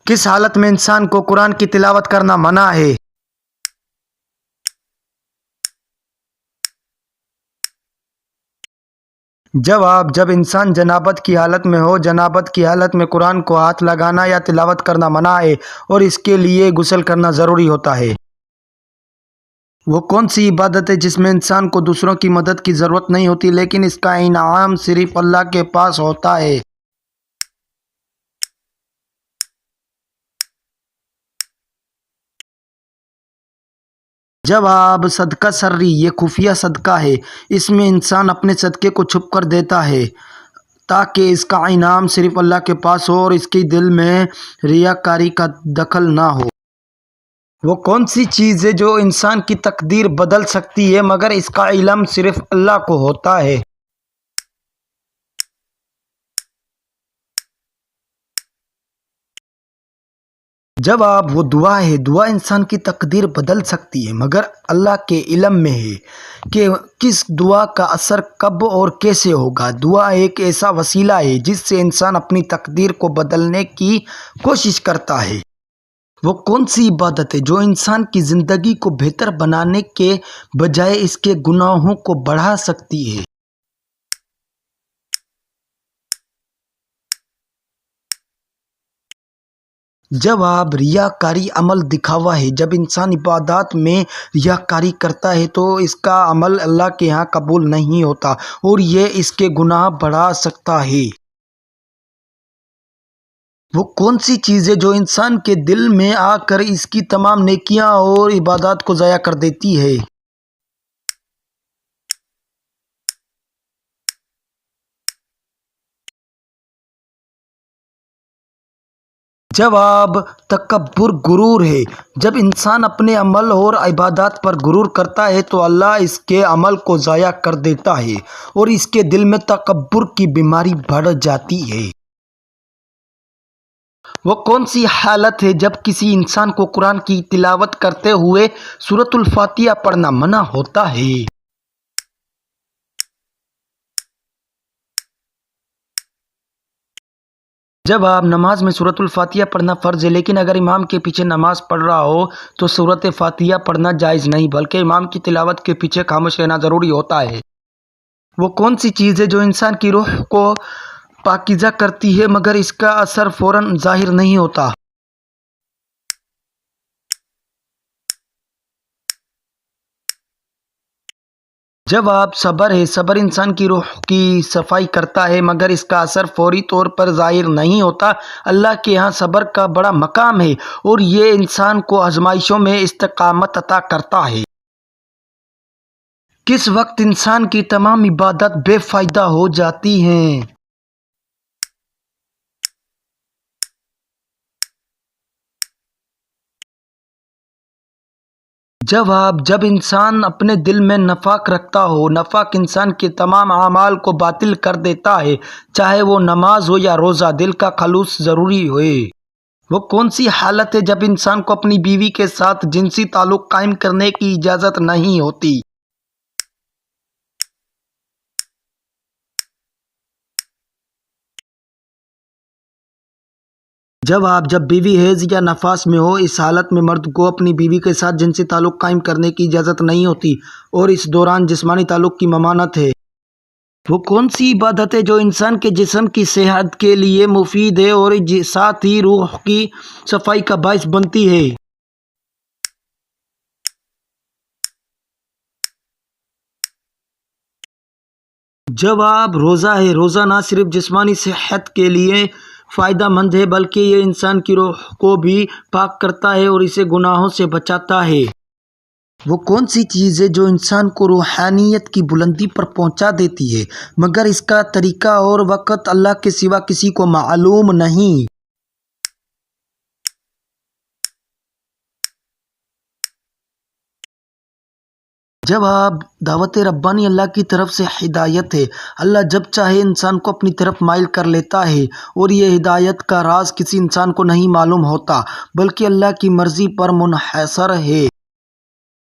کس حالت میں انسان کو قرآن کی تلاوت کرنا منع ہے؟ جواب: جب انسان جنابت کی حالت میں ہو۔ جنابت کی حالت میں قرآن کو ہاتھ لگانا یا تلاوت کرنا منع ہے اور اس کے لیے غسل کرنا ضروری ہوتا ہے۔ وہ کون سی عبادت ہے جس میں انسان کو دوسروں کی مدد کی ضرورت نہیں ہوتی لیکن اس کا انعام صرف اللہ کے پاس ہوتا ہے؟ جواب: صدقہ سری۔ یہ خفیہ صدقہ ہے۔ اس میں انسان اپنے صدقے کو چھپ کر دیتا ہے تاکہ اس کا انعام صرف اللہ کے پاس ہو اور اس کے دل میں ریاکاری کا دخل نہ ہو۔ وہ کون سی چیز ہے جو انسان کی تقدیر بدل سکتی ہے مگر اس کا علم صرف اللہ کو ہوتا ہے؟ جواب: وہ دعا ہے۔ دعا انسان کی تقدیر بدل سکتی ہے مگر اللہ کے علم میں ہے کہ کس دعا کا اثر کب اور کیسے ہوگا۔ دعا ایک ایسا وسیلہ ہے جس سے انسان اپنی تقدیر کو بدلنے کی کوشش کرتا ہے۔ وہ کون سی عبادت ہے جو انسان کی زندگی کو بہتر بنانے کے بجائے اس کے گناہوں کو بڑھا سکتی ہے؟ جواب: ریاکاری عمل دکھاوا ہے۔ جب انسان عبادات میں ریاکاری کرتا ہے تو اس کا عمل اللہ کے ہاں قبول نہیں ہوتا اور یہ اس کے گناہ بڑھا سکتا ہے۔ وہ کون سی چیز ہے جو انسان کے دل میں آ کر اس کی تمام نیکیاں اور عبادات کو ضائع کر دیتی ہے؟ جواب: تکبر، غرور ہے۔ جب انسان اپنے عمل اور عبادات پر غرور کرتا ہے تو اللہ اس کے عمل کو ضائع کر دیتا ہے اور اس کے دل میں تکبر کی بیماری بڑھ جاتی ہے۔ وہ کون سی حالت ہے جب کسی انسان کو قرآن کی تلاوت کرتے ہوئے سورۃ الفاتحہ پڑھنا منع ہوتا ہے؟ جواب: نماز میں سورۃ الفاتحہ پڑھنا فرض ہے لیکن اگر امام کے پیچھے نماز پڑھ رہا ہو تو سورۃ فاتحہ پڑھنا جائز نہیں بلکہ امام کی تلاوت کے پیچھے خاموش رہنا ضروری ہوتا ہے۔ وہ کون سی چیز ہے جو انسان کی روح کو پاکیزہ کرتی ہے مگر اس کا اثر فوراً ظاہر نہیں ہوتا؟ جواب: صبر ہے۔ صبر انسان کی روح کی صفائی کرتا ہے مگر اس کا اثر فوری طور پر ظاہر نہیں ہوتا۔ اللہ کے ہاں صبر کا بڑا مقام ہے اور یہ انسان کو آزمائشوں میں استقامت عطا کرتا ہے۔ کس وقت انسان کی تمام عبادات بے فائدہ ہو جاتی ہیں؟ جواب: جب انسان اپنے دل میں نفاق رکھتا ہو۔ نفاق انسان کے تمام اعمال کو باطل کر دیتا ہے، چاہے وہ نماز ہو یا روزہ۔ دل کا خلوص ضروری ہے۔ وہ کون سی حالت ہے جب انسان کو اپنی بیوی کے ساتھ جنسی تعلق قائم کرنے کی اجازت نہیں ہوتی؟ جواب: جب بیوی حیض یا نفاس میں ہو۔ اس حالت میں مرد کو اپنی بیوی کے ساتھ جنسی تعلق قائم کرنے کی اجازت نہیں ہوتی اور اس دوران جسمانی تعلق کی ممانعت ہے۔ وہ کون سی عبادت ہے جو انسان کے جسم کی صحت کے لیے مفید ہے اور ساتھ ہی روح کی صفائی کا باعث بنتی ہے؟ جواب: روزہ ہے۔ روزہ نہ صرف جسمانی صحت کے لیے فائدہ مند ہے بلکہ یہ انسان کی روح کو بھی پاک کرتا ہے اور اسے گناہوں سے بچاتا ہے۔ وہ کون سی چیز ہے جو انسان کو روحانیت کی بلندی پر پہنچا دیتی ہے مگر اس کا طریقہ اور وقت اللہ کے سوا کسی کو معلوم نہیں؟ جواب: دعوت ربانی اللہ کی طرف سے ہدایت ہے۔ اللہ جب چاہے انسان کو اپنی طرف مائل کر لیتا ہے اور یہ ہدایت کا راز کسی انسان کو نہیں معلوم ہوتا بلکہ اللہ کی مرضی پر منحصر ہے۔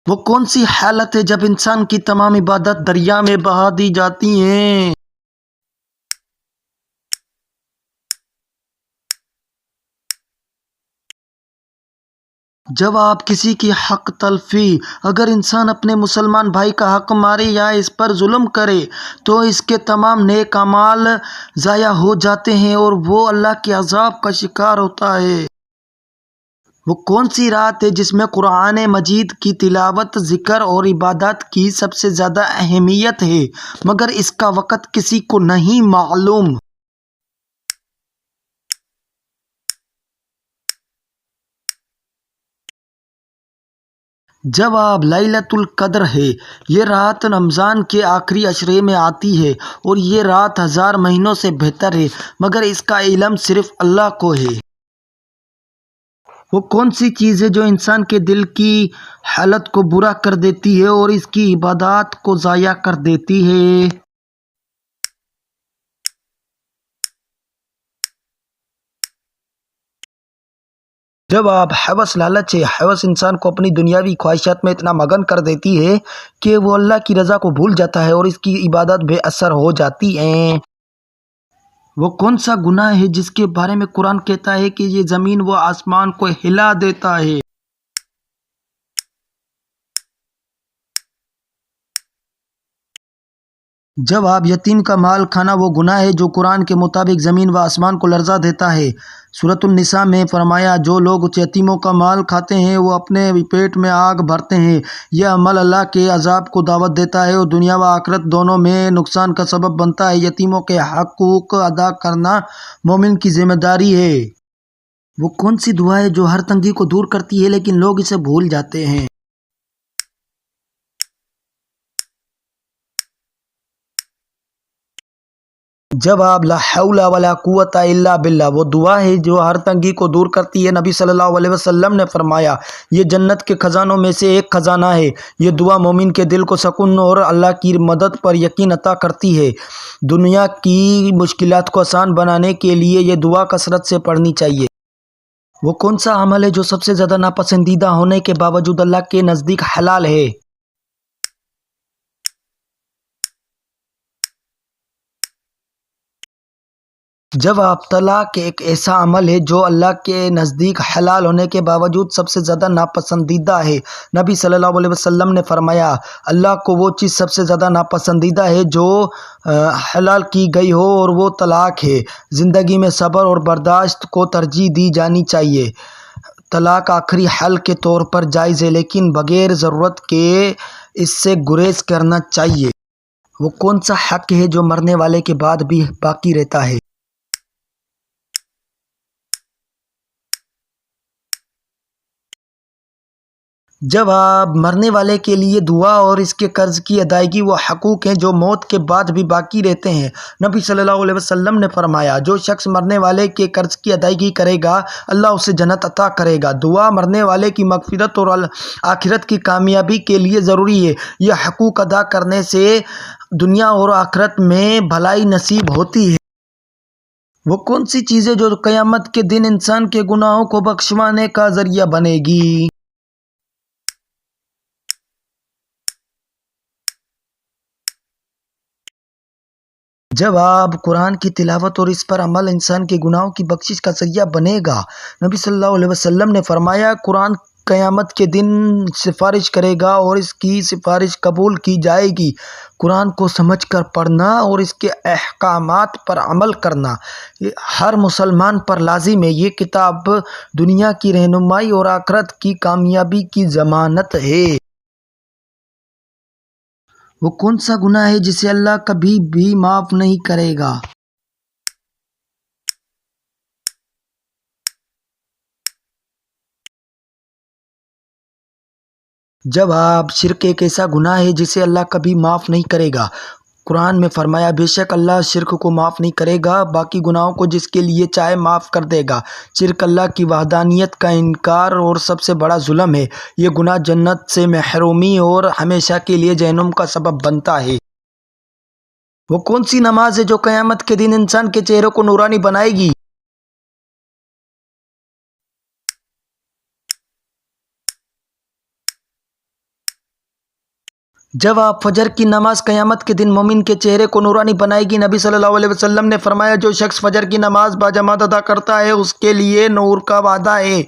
وہ کون سی حالت ہے جب انسان کی تمام عبادات دریا میں بہا دی جاتی ہیں؟ جب آپ کسی کی حق تلفی، اگر انسان اپنے مسلمان بھائی کا حق مارے یا اس پر ظلم کرے تو اس کے تمام نیک اعمال ضائع ہو جاتے ہیں اور وہ اللہ کے عذاب کا شکار ہوتا ہے۔ وہ کون سی رات ہے جس میں قرآن مجید کی تلاوت، ذکر اور عبادات کی سب سے زیادہ اہمیت ہے، مگر اس کا وقت کسی کو نہیں معلوم۔ جواب: لیلۃ القدر ہے۔ یہ رات رمضان کے آخری عشرے میں آتی ہے اور یہ رات 1000 مہینوں سے بہتر ہے، مگر اس کا علم صرف اللہ کو ہے۔ وہ کون سی چیز ہے جو انسان کے دل کی حالت کو برا کر دیتی ہے اور اس کی عبادات کو ضائع کر دیتی ہے؟ جواب: ہوس، لالچ ہے۔ ہوس انسان کو اپنی دنیاوی خواہشات میں اتنا مگن کر دیتی ہے کہ وہ اللہ کی رضا کو بھول جاتا ہے اور اس کی عبادت بے اثر ہو جاتی ہیں۔ وہ کون سا گناہ ہے جس کے بارے میں قرآن کہتا ہے کہ یہ زمین و آسمان کو ہلا دیتا ہے؟ جواب: یتیم کا مال کھانا وہ گناہ ہے جو قرآن کے مطابق زمین و آسمان کو لرزا دیتا ہے۔ سورۃ النساء میں فرمایا، جو لوگ یتیموں کا مال کھاتے ہیں وہ اپنے پیٹ میں آگ بھرتے ہیں۔ یہ عمل اللہ کے عذاب کو دعوت دیتا ہے اور دنیا و آخرت دونوں میں نقصان کا سبب بنتا ہے۔ یتیموں کے حقوق ادا کرنا مومن کی ذمہ داری ہے۔ وہ کون سی دعا ہے جو ہر تنگی کو دور کرتی ہے لیکن لوگ اسے بھول جاتے ہیں؟ جواب: لا حول ولا قوت الا باللہ۔ وہ دعا ہے جو ہر تنگی کو دور کرتی ہے۔ نبی صلی اللہ علیہ وسلم نے فرمایا، یہ جنت کے خزانوں میں سے ایک خزانہ ہے۔ یہ دعا مومن کے دل کو سکون اور اللہ کی مدد پر یقین عطا کرتی ہے۔ دنیا کی مشکلات کو آسان بنانے کے لیے یہ دعا کثرت سے پڑھنی چاہیے۔ وہ کون سا عمل ہے جو سب سے زیادہ ناپسندیدہ ہونے کے باوجود اللہ کے نزدیک حلال ہے؟ جواب: طلاق ایک ایسا عمل ہے جو اللہ کے نزدیک حلال ہونے کے باوجود سب سے زیادہ ناپسندیدہ ہے۔ نبی صلی اللہ علیہ وسلم نے فرمایا، اللہ کو وہ چیز سب سے زیادہ ناپسندیدہ ہے جو حلال کی گئی ہو اور وہ طلاق ہے۔ زندگی میں صبر اور برداشت کو ترجیح دی جانی چاہیے۔ طلاق آخری حل کے طور پر جائز ہے لیکن بغیر ضرورت کے اس سے گریز کرنا چاہیے۔ وہ کون سا حق ہے جو مرنے والے کے بعد بھی باقی رہتا ہے؟ جواب: مرنے والے کے لیے دعا اور اس کے قرض کی ادائیگی وہ حقوق ہیں جو موت کے بعد بھی باقی رہتے ہیں۔ نبی صلی اللہ علیہ وسلم نے فرمایا، جو شخص مرنے والے کے قرض کی ادائیگی کرے گا اللہ اسے جنت عطا کرے گا۔ دعا مرنے والے کی مغفرت اور آخرت کی کامیابی کے لیے ضروری ہے۔ یہ حقوق ادا کرنے سے دنیا اور آخرت میں بھلائی نصیب ہوتی ہے۔ وہ کون سی چیز ہے جو قیامت کے دن انسان کے گناہوں کو بخشوانے کا ذریعہ بنے گی؟ جواب: قرآن کی تلاوت اور اس پر عمل انسان کے گناہوں کی بخشش کا ذریعہ بنے گا۔ نبی صلی اللہ علیہ وسلم نے فرمایا، قرآن قیامت کے دن سفارش کرے گا اور اس کی سفارش قبول کی جائے گی۔ قرآن کو سمجھ کر پڑھنا اور اس کے احکامات پر عمل کرنا ہر مسلمان پر لازم ہے۔ یہ کتاب دنیا کی رہنمائی اور آخرت کی کامیابی کی ضمانت ہے۔ وہ کون سا گناہ ہے جسے اللہ کبھی بھی معاف نہیں کرے گا؟ جواب: شرک ایک ایسا گناہ ہے جسے اللہ کبھی معاف نہیں کرے گا۔ قرآن میں فرمایا، بے شک اللہ شرک کو معاف نہیں کرے گا، باقی گناہوں کو جس کے لیے چاہے معاف کر دے گا۔ شرک اللہ کی وحدانیت کا انکار اور سب سے بڑا ظلم ہے۔ یہ گناہ جنت سے محرومی اور ہمیشہ کے لیے جہنم کا سبب بنتا ہے۔ وہ کون سی نماز ہے جو قیامت کے دن انسان کے چہرے کو نورانی بنائے گی؟ جواب: فجر کی نماز قیامت کے دن مومن کے چہرے کو نورانی بنائے گی۔ نبی صلی اللہ علیہ وسلم نے فرمایا، جو شخص فجر کی نماز باجماعت ادا کرتا ہے اس کے لیے نور کا وعدہ ہے۔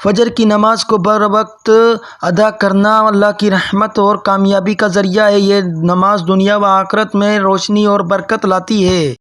فجر کی نماز کو بر وقت ادا کرنا اللہ کی رحمت اور کامیابی کا ذریعہ ہے۔ یہ نماز دنیا و آخرت میں روشنی اور برکت لاتی ہے۔